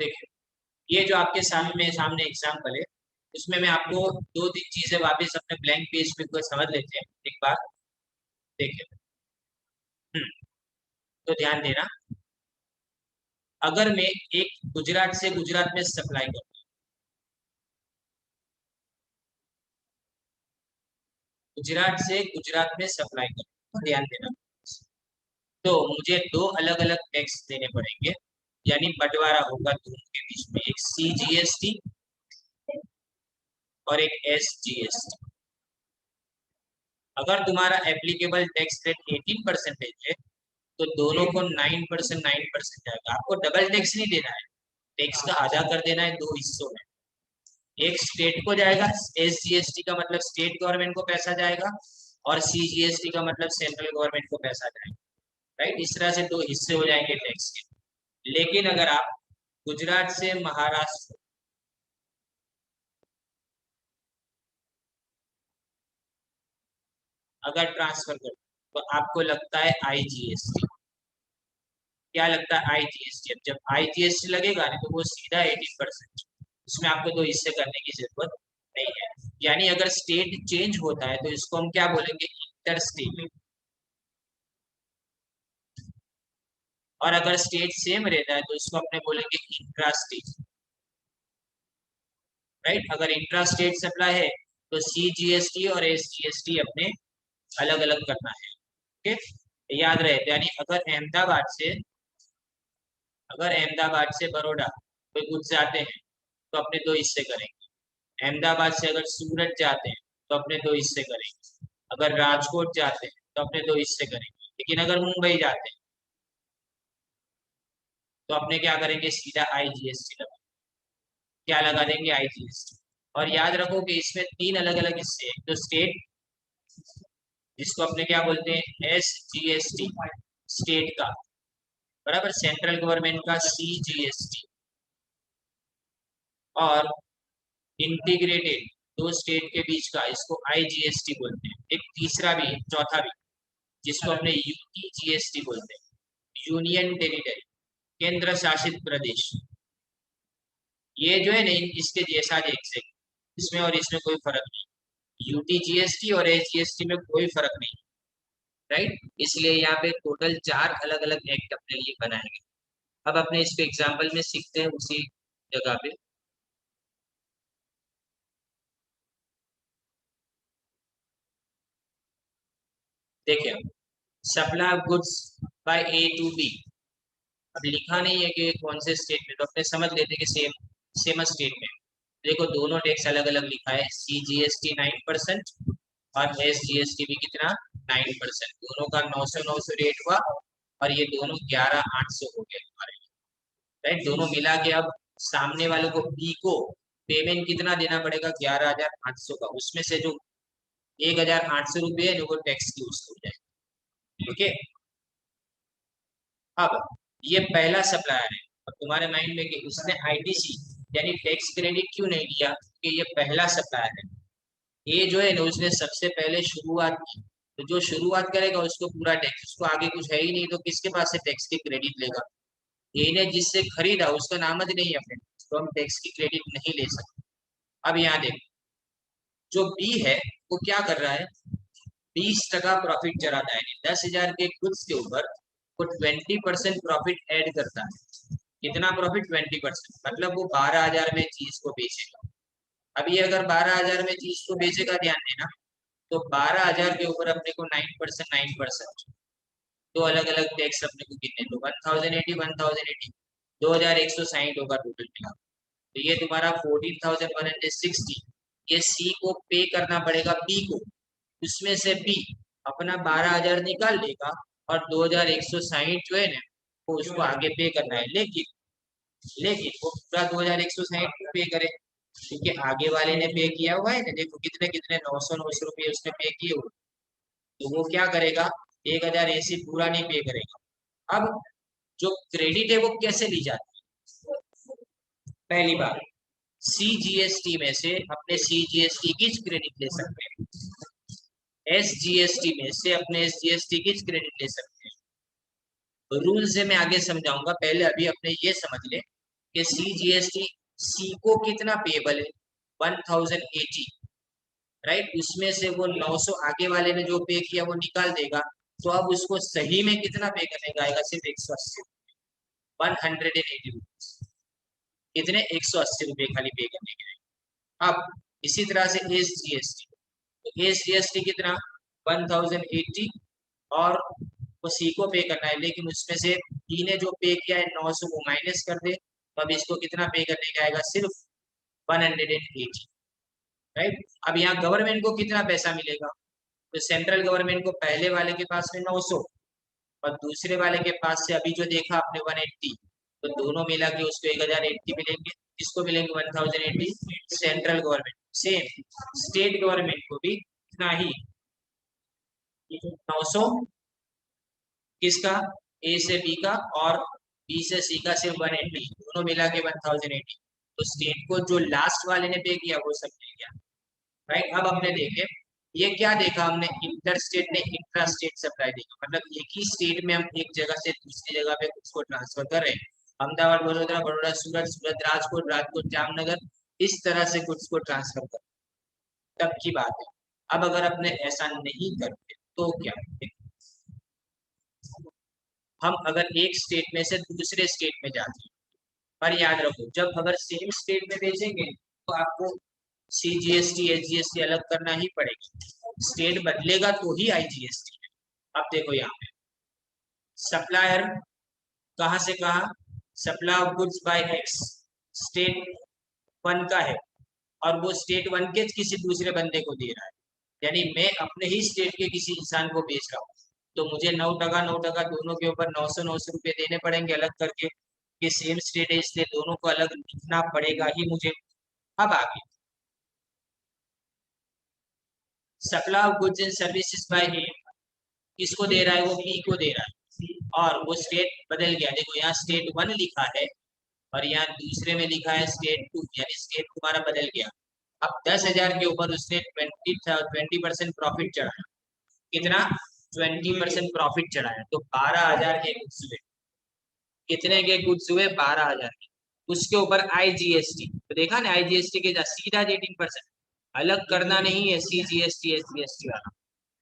देखिए, ये जो आपके सामने एग्जाम्पल है, उसमें मैं आपको दो तीन चीजें वापस अपने ब्लैंक पेज पे को समझ लेते हैं एक बार। देखिए, तो ध्यान देना। अगर मैं एक गुजरात से गुजरात में सप्लाई करूँ, गुजरात से गुजरात में सप्लाई करूँ, तो ध्यान देना, तो मुझे दो अलग अलग टैक्स देने पड़ेंगे, यानी बंटवारा होगा दोनों के बीच में, एक CGST और एक SGST। अगर तुम्हारा एप्लीकेबल टैक्स रेट 18% है, तो दोनों को 9% जाएगा। आपको डबल टैक्स नहीं देना है, टैक्स का आधा कर देना है दो हिस्सों में। एक स्टेट को जाएगा, SGST का मतलब स्टेट गवर्नमेंट को पैसा जाएगा, और CGST का मतलब सेंट्रल गवर्नमेंट को पैसा जाएगा। राइट, इस तरह से दो हिस्से हो जाएंगे टैक्स के। लेकिन अगर आप गुजरात से महाराष्ट्र अगर ट्रांसफर कर, तो आपको लगता है IGST। क्या लगता है? IGST। अब जब IGST लगेगा ना, तो वो सीधा 18%, उसमें आपको दो हिस्से करने की जरूरत नहीं है। यानी अगर स्टेट चेंज होता है, तो इसको हम क्या बोलेंगे? Inter state. और अगर स्टेट सेम रहता है, तो इसको अपने बोलेंगे इंट्रा स्टेट। राइट, अगर इंट्रा स्टेट सप्लाई है, तो CGST और SGST अपने अलग अलग करना है। ओके, याद रहे। यानी अगर अहमदाबाद से बड़ौदा कोई गुड्स जाते हैं, तो अपने दो हिस्से करेंगे। अहमदाबाद से अगर सूरत जाते हैं, तो अपने दो हिस्से करेंगे। अगर राजकोट जाते हैं, तो अपने दो हिस्से करेंगे। लेकिन अगर मुंबई जाते हैं, तो अपने क्या करेंगे? सीधा IGST लगा, क्या लगा देंगे? IGST। और याद रखो कि इसमें तीन अलग अलग हिस्से हैं। तो स्टेट, जिसको अपने क्या बोलते हैं? SGST, स्टेट का, बराबर, सेंट्रल गवर्नमेंट का CGST, और इंटीग्रेटेड दो स्टेट के बीच का, इसको IGST बोलते हैं। एक तीसरा भी है, चौथा भी, जिसको अपने UTGST बोलते हैं, यूनियन टेरिटरी, केंद्र शासित प्रदेश। ये जो है ना, इसके जैसा एग्जैक्ट, इसमें और इसमें कोई फर्क नहीं। UTGST और SGST में कोई फर्क नहीं। राइट, इसलिए यहाँ पे टोटल चार अलग अलग एक्ट अपने लिए बनाए गए। अब अपने इसके एग्जाम्पल में सीखते हैं उसी जगह पे। देखिए, supply of goods by A to B। अब लिखा नहीं है कि कौन से स्टेट में, तो अपने समझ लेते कि सेम स्टेट में। देखो, दोनों टैक्स अलग अलग लिखा है। CGST 9% और SGST भी कितना? 9%। दोनों का 900 रेट हुआ, और ये दोनों 11,800 हो गए हमारे। राइट, दोनों मिला के अब सामने वाले को B को पेमेंट कितना देना पड़ेगा? 11,800 का। उसमें से जो 1,800 रुपये है, वो टैक्स की वसूल हो जाए। ओके, अब ये पहला सप्लायर है। अब तुम्हारे माइंड में कि उसने ITC यानी टैक्स क्रेडिट क्यों नहीं लिया? कि ये पहला सप्लायर है। ये जो है ना, उसने सबसे पहले शुरुआत की। तो जो शुरुआत करेगा उसको पूरा टैक्स, उसको आगे कुछ है ही नहीं, तो किसके पास से टैक्स की क्रेडिट लेगा? ये ने जिससे खरीदा, उसका नाम ही नहीं है अपने, तो हम टैक्स की क्रेडिट नहीं ले सकते। अब यहाँ देख, जो B है, वो क्या कर रहा है? 20% प्रॉफिट चलाता है। 10,000 के गुड्स के ऊपर वो 20% प्रॉफिट ऐड करता है। कितना प्रॉफिट? 20%। मतलब वो 12,000 में चीज को बेचेगा। अब ये अगर 12,000 में चीज को बेचेगा, ध्यान देना, तो 12,000 के ऊपर अपने को 9%, 9%, दो अलग अलग टैक्स अपने को कितने? तो 1,080, 1,080, 2,160 होगा टोटल मिला। तो ये तुम्हारा 14,160, ये C को पे करना पड़ेगा B को। उसमें से B अपना 12,000 निकाल लेगा, और 2,160 जो है ना, वो उसको आगे पे करना है। लेकिन वो पूरा 2,160 पे करे, क्योंकि आगे वाले ने पे किया हुआ है ना। देखो, कितने कितने 900 रुपये उसने पे किए हुए। तो वो क्या करेगा? 1,080 पूरा नहीं पे करेगा। अब जो क्रेडिट है, वो कैसे ली जाती है? पहली बार, CGST में से अपने CGST की क्रेडिट ले सकते हैं। SGST में से अपने SGST की क्रेडिट ले सकते हैं। रूल से मैं आगे समझाऊंगा, पहले अभी अपने ये समझ ले कि CGST सी को कितना पेबल है 1080, राइट। उसमें से वो 900 आगे वाले ने जो पे किया वो निकाल देगा, तो अब उसको सही में कितना पे करने का आएगा, सिर्फ 180, 180 रुपीज। कितने, 180 रुपये खाली पे करने के आएगा। अब इसी तरह से SGST, तो SGST कितना 1080, और वो सी को पे करना है, लेकिन उसमें से बी ने जो पे किया है 900 वो माइनस कर दे, तो अब इसको कितना पे करने का आएगा, सिर्फ 180, राइट। अब यहाँ गवर्नमेंट को कितना पैसा मिलेगा, तो सेंट्रल गवर्नमेंट को पहले वाले के पास में 900 और दूसरे वाले के पास से अभी जो देखा आपने 180, तो दोनों मिला के उसको 1080 मिलेंगे। किसको मिलेंगे 1080, central government. Same state government को भी इतना ही, 900 किसका, ए से बी का और बी से सी का सिर्फ 180, दोनों मिला के 1080। तो स्टेट को जो लास्ट वाले ने पे किया वो सब मिल गया, राइट। अब हमने देखे, ये क्या देखा हमने, इंटर स्टेट ने इंट्रा स्टेट सप्लाई देखा, मतलब एक ही स्टेट में हम एक जगह से दूसरी जगह पे उसको ट्रांसफर कर रहे हैं। अहमदाबाद बड़ोदरा, बड़ोदरा सूरत, सूरत राजकोट, राजकोट जामनगर, इस तरह से गुड्स को ट्रांसफर कर, तब की बात है। अब अगर अपने ऐसा नहीं करते तो क्या, हम अगर एक स्टेट में से दूसरे स्टेट में जाते हैं, पर याद रखो जब अगर सेम स्टेट में बेचेंगे तो आपको CGST SGST अलग करना ही पड़ेगा, स्टेट बदलेगा तो ही IGST है। अब देखो यहाँ पे सप्लायर कहाँ से कहा, supply of goods bye x state one का है, और वो स्टेट वन के किसी दूसरे बंदे को दे रहा है, यानी मैं अपने ही स्टेट के किसी इंसान को बेच रहा हूँ, तो मुझे 9% दोनों के ऊपर 900 रुपये देने पड़ेंगे अलग करके, कि सेम स्टेट है इसलिए दोनों को अलग लिखना पड़ेगा ही मुझे। अब आगे supply of goods and services by a, किसको दे रहा है, वो बी को दे रहा है, और वो स्टेट बदल गया, देखो यहाँ स्टेट वन लिखा है और यहाँ दूसरे में लिखा है स्टेट टू, यानी स्टेट तुम्हारा बदल गया। अब 10,000 के ऊपर उसने 20% प्रॉफिट चढ़ाया, कितना, 20% प्रॉफिट चढ़ाया, तो 12,000 के गुड्स हुए, कितने के गुड्स हुए, 12,000 के। उसके ऊपर IGST, तो देखा ना IGST के सीधा 18%, अलग करना नहीं है CGST SGST वाला,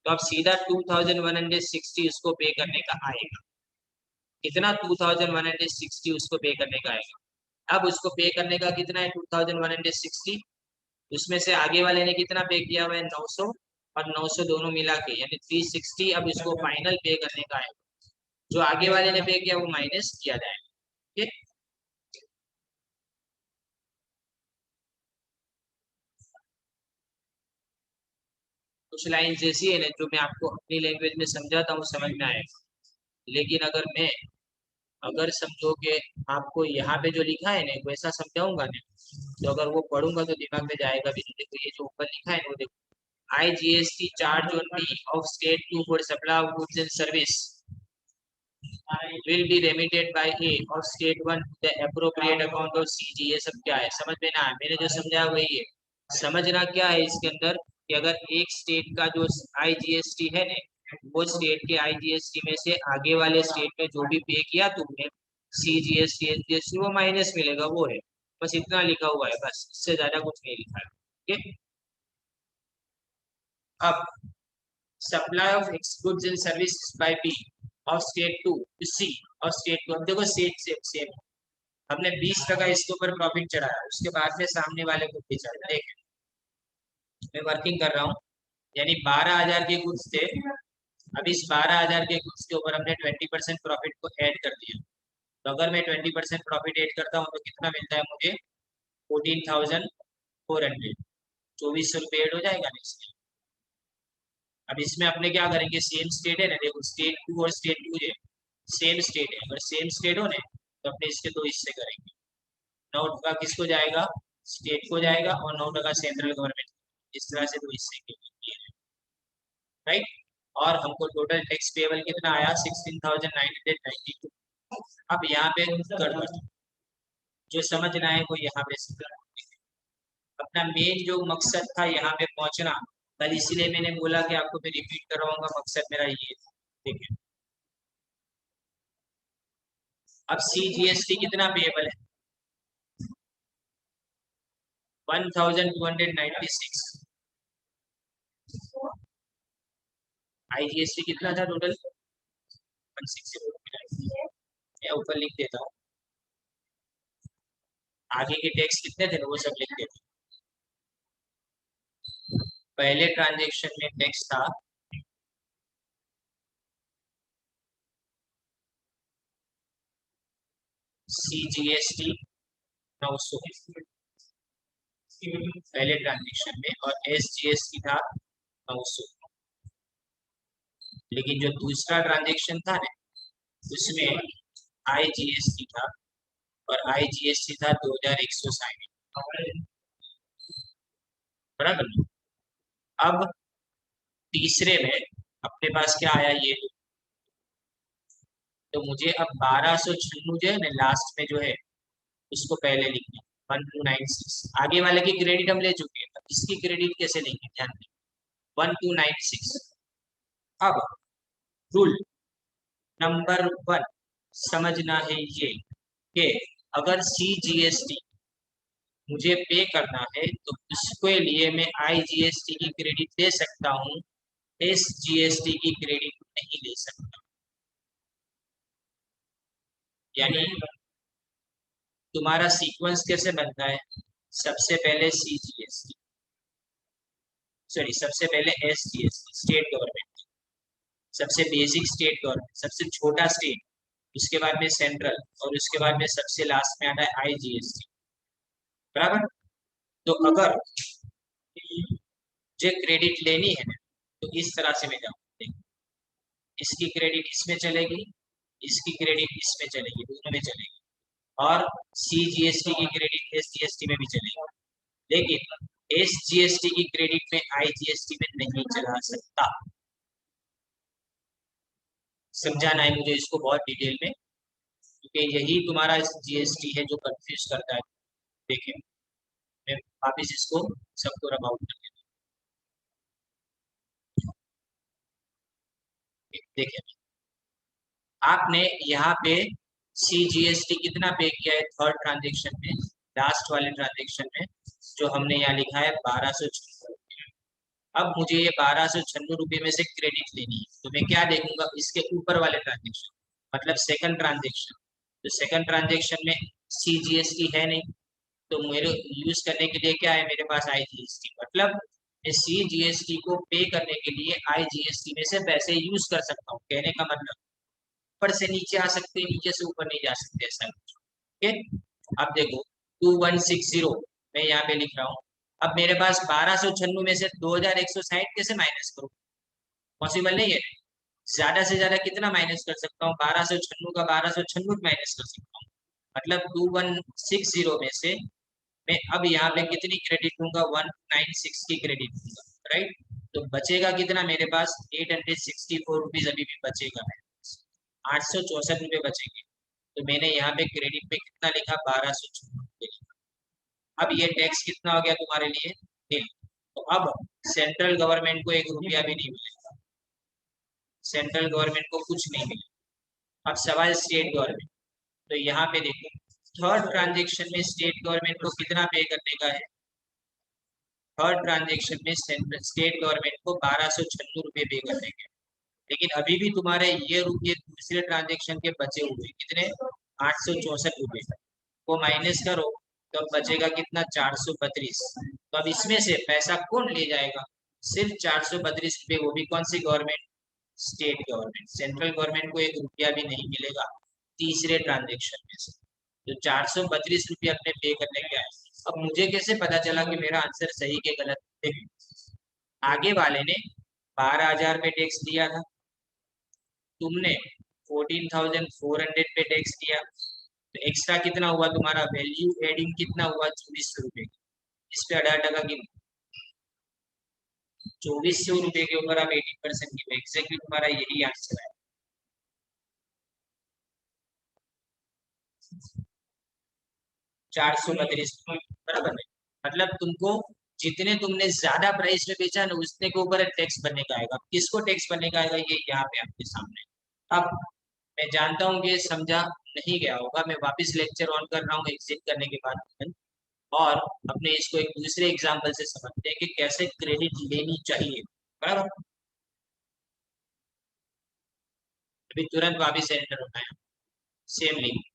तो अब सीधा 2160 उसको पे करने का आएगा, कितना, 2160 उसको पे करने का आएगा। अब उसको पे करने का कितना है 2160, उसमें से आगे वाले ने कितना पे किया हुआ है 900, और 900 दोनों मिला के यानी 360, अब इसको फाइनल पे करने का है, जो आगे वाले ने पे किया वो माइनस किया जाएगा, ठीक। कुछ लाइन जैसी है ना जो मैं आपको अपनी लैंग्वेज में समझाता हूँ समझ में आएगा, लेकिन अगर मैं, अगर समझो कि आपको यहाँ पे जो लिखा है ना वैसा समझाऊंगा ना, तो अगर वो पढ़ूंगा तो दिमाग में जाएगा भी नहीं। देखो ये जो ऊपर लिखा है ना वो देखो, IGST charge on B of state to for supply of goods and service will be remitted by A of state one to the appropriate account of CG। ये सब क्या है समझ में ना आए, मैंने जो समझा वही है। समझना क्या है इसके अंदर, कि अगर एक स्टेट का जो IGST है ना, वो स्टेट के IGST में से आगे वाले स्टेट में जो भी पे किया तुमने CGST SGST वो माइनस मिलेगा, वो है, बस इतना लिखा हुआ है, बस इससे ज्यादा कुछ नहीं लिखा है, ठीक है। अब supply of goods and services by B of state two C और स्टेट टू, अब देखो सेट सेम सेम, हमने 20% इसके ऊपर प्रॉफिट चढ़ाया, उसके बाद में सामने वाले को बेचा, देख मैं वर्किंग कर रहा हूँ, यानी 12,000 के गुड्स थे, अब इस 12,000 के गुड्स के ऊपर हमने 20% प्रॉफिट को ऐड कर दिया, तो अगर मैं 20% प्रॉफिट ऐड करता हूँ तो कितना मिलता है मुझे, 14,400, 2,400 ऐड हो जाएगा ना इसमें। अब इसमें अपने क्या करेंगे, सेम स्टेट है ना, देखो स्टेट टू और स्टेट टू है, सेम स्टेट है, अगर सेम स्टेट हो ना तो अपने इसके दो हिस्से करेंगे, 9% किसको जाएगा, स्टेट को जाएगा, और 9% सेंट्रल गवर्नमेंट, इस तरह से दो हिस्से के, राइट। और हमको टोटल टैक्स पेबल कितना आया 16,992। अब यहाँ पे गड़बड़, जो समझना है वो यहाँ पे समझना, अपना मेन जो मकसद था यहाँ पे पहुंचना, कल इसीलिए मैंने बोला कि आपको मैं रिपीट करवाऊंगा, मकसद मेरा ये था, ठीक है। अब CGST कितना पेएबल है, 1296। IGST कितना था टोटल? 160। मैं ऊपर लिख देता हूँ, आगे के टैक्स कितने थे वो सब लिख देता हूँ। पहले ट्रांजेक्शन में टैक्स था CGST 900 पहले ट्रांजेक्शन में, और SGST था 900। लेकिन जो दूसरा ट्रांजेक्शन था ना, उसमें IGST था, और IGST था 2160। बराबर। अब तीसरे में अपने पास क्या आया, ये तो मुझे अब 1296 जो है ना लास्ट में जो है, उसको पहले लिखना 1296। आगे वाले की क्रेडिट हम ले चुके हैं, अब इसकी क्रेडिट कैसे लेंगे, ध्यान दें। 1296। अब रूल नंबर 1 समझना है ये, कि अगर CGST मुझे पे करना है तो उसके लिए मैं IGST की क्रेडिट ले सकता हूँ, SGST की क्रेडिट नहीं ले सकता। यानी तुम्हारा सीक्वेंस कैसे बनता है, सबसे पहले CGST, सॉरी सबसे पहले SGST स्टेट गवर्नमेंट, सबसे बेसिक स्टेट गवर्नमेंट, सबसे छोटा स्टेट, उसके बाद में सेंट्रल, और उसके बाद में सबसे लास्ट में आता है IGST। बराबर। तो अगर मुझे क्रेडिट लेनी है ना, तो इस तरह से मैं जाऊँ, इसकी क्रेडिट इसमें चलेगी, इसकी क्रेडिट इसमें चलेगी, दोनों में चलेगी, और CGST की क्रेडिट SGST में भी चलेगी। लेकिन SGST की क्रेडिट में IGST में नहीं चला सकता। समझाना है मुझे इसको बहुत डिटेल में, क्योंकि यही तुम्हारा GST है जो कंफ्यूज करता है। देखिए मैं वापिस इसको सबको रब आउट कर देता हूँ। देखिए आपने यहाँ पे CGST कितना पे किया है थर्ड ट्रांजेक्शन में, लास्ट वाले ट्रांजेक्शन में, जो हमने यहाँ लिखा है 1296। अब मुझे ये 1296 में से क्रेडिट लेनी है, तो मैं क्या देखूंगा, इसके ऊपर वाले ट्रांजेक्शन, मतलब सेकंड ट्रांजेक्शन। तो सेकंड ट्रांजेक्शन में CGST है नहीं, तो मेरे यूज करने के लिए क्या है मेरे पास, IGST। मतलब मैं CGST को पे करने के लिए IGST में से पैसे यूज कर सकता हूँ, कहने का मतलब ऊपर से नीचे आ सकते हैं, नीचे से ऊपर नहीं जा सकते, ऐसा कुछ। ठीक। अब देखो 2160 मैं यहाँ पे लिख रहा हूँ। अब मेरे पास 1296 में से 2160 कैसे माइनस करूँ, पॉसिबल नहीं है। ज्यादा से ज्यादा कितना माइनस कर सकता हूँ, 1296 का 1296 माइनस कर सकता हूँ। मतलब 2160 में से मैं अब यहाँ पे कितनी क्रेडिट दूंगा, 196 की क्रेडिट दूंगा, राइट। तो बचेगा कितना मेरे पास, 864 रुपीज अभी भी बचेगा, 864 रुपये बचेंगे। तो मैंने यहाँ पे क्रेडिट पे कितना लिखा, 1296 लिखा। अब ये टैक्स कितना हो गया तुम्हारे लिए, 1। तो अब सेंट्रल गवर्नमेंट को 1 रुपया भी नहीं मिलेगा, सेंट्रल गवर्नमेंट को कुछ नहीं मिलेगा। अब सवाल स्टेट गवर्नमेंट, तो यहाँ पे देखो थर्ड ट्रांजेक्शन में स्टेट गवर्नमेंट को कितना पे करने का है, थर्ड ट्रांजेक्शन में स्टेट गवर्नमेंट को 1296 रुपये पे करने के। लेकिन अभी भी तुम्हारे ये रुपये दूसरे ट्रांजेक्शन के बचे हुए कितने, 864 रुपये, को माइनस करो तो अब बचेगा कितना, 432। तो अब इसमें से पैसा कौन ले जाएगा, सिर्फ 432 रुपये, वो भी कौन सी government, state government. Central government को 1 रुपया भी नहीं मिलेगा तीसरे ट्रांजेक्शन में से। तो 432 रुपये अपने पे करने के आए। अब मुझे कैसे पता चला कि मेरा आंसर सही के गलत। देखिए आगे वाले ने 12,000 पे टैक्स दिया था, तुमने 14,400 पे टैक्स दिया, तो एक्स्ट्रा कितना हुआ तुम्हारा, वैल्यू एडिंग कितना हुआ, 2400 रुपये। इस पे 18% की, 2400 रुपये के ऊपर आप 18% की, एग्जैक्टली तुम्हारा यही आंसर है। 432 बराबर है। मतलब तुमको जितने तुमने ज्यादा प्राइस में बेचा ना, उतने के ऊपर टैक्स बनने का आएगा। किसको टैक्स बनने का आएगा, ये यहाँ पे आपके सामने। अब मैं जानता हूँ कि समझा नहीं गया होगा, मैं वापस लेक्चर ऑन कर रहा हूँ एग्जिट करने के बाद। और अपने इसको एक दूसरे एग्जाम्पल से समझते हैं कि कैसे क्रेडिट लेनी चाहिए। बराबर। अभी तुरंत वापिस एंटर होना है, सेम लिंक।